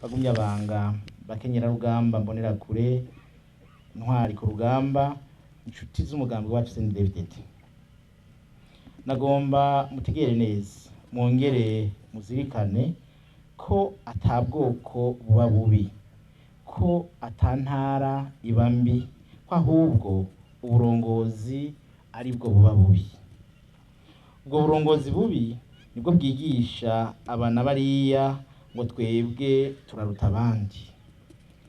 bagumya banga bakenyera rugamba mbonera kure ntwari ku rugamba inshuti z'umugambi wacu CNDD-FDD. Nagomba mutegere neza mwongere muzirikane ko atabwoko buba bubi, ko atantara iba mbi, ko ahubwo uburongozi aribwo buba bubi. Ubwo burongozi bubi nibwo bwigisha abana bariya ngo twebwe turaruta abandi.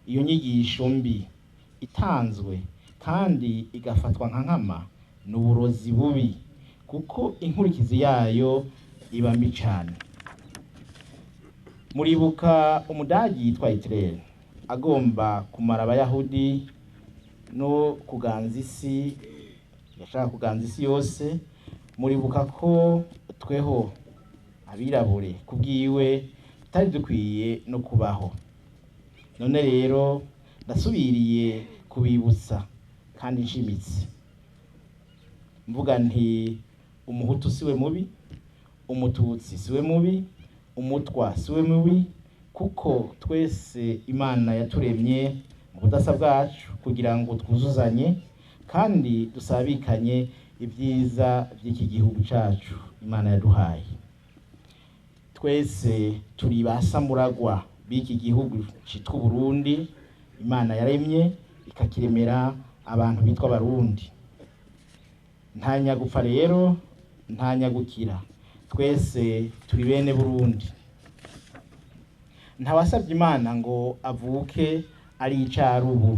Iyo nyigisho mbi itanzwe kandi igafatwa nka nkama n'uburozi bubi, kuko inkurikizi yayo iba mbi cyane. Muribuka umudagi yitwa Hitler agomba kumara abayahudi no kuganza isi, yashaka kuganza isi yose. Muribuka ko tweho abirabure kubwiwe tutari dukwiye no kubaho. None rero ndasubiriye kubibutsa kandi nshimitse mvuga nti umuhutu siwe mubi, umututsi siwe mubi, umutwa siwe mubi, kuko twese Imana yaturemye mu budasa bwacu kugira ngo twuzuzanye kandi dusabikanye ibyiza by'iki gihugu cyacu Imana yaduhaye. Twese turi basamuragwa b'iki gihugu cyitwa Burundi Imana yaremye ikakiremera abantu bitwa Barundi. Nta nyagupfa rero, nta nyagukira, twese turi bene Burundi. Ntawasabye Imana ngo avuke ari icarubu.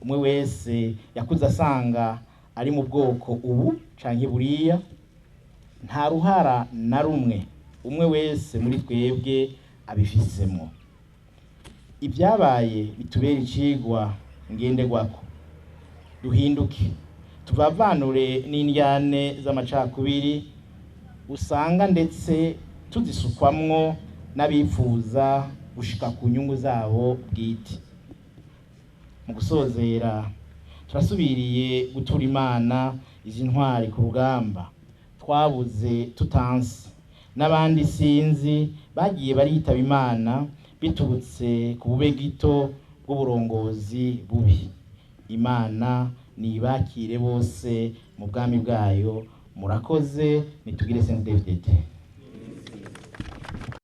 Umwe wese yakuze asanga ari mu bwoko ubu canke buriya. Nta ruhara na rumwe umwe wese muri twebwe abifisemo. Ibyabaye bitubera icigwa ngenderwako. Duhinduke tuvavanure n'indyane z'amacakubiri usanga ndetse tuzisukwamwo n'abifuza gushika ku nyungu zabo bwite. Mu gusozera turasubiriye gutura Imana izi ntwari ku rugamba twabuze tutansi, n'abandi sinzi bagiye baritaba Imana biturutse ku bube gito bw'uburongozi bubi. Imana nibakire bose mu bwami bwayo. Murakoze. Nitugire CNDD-FDD.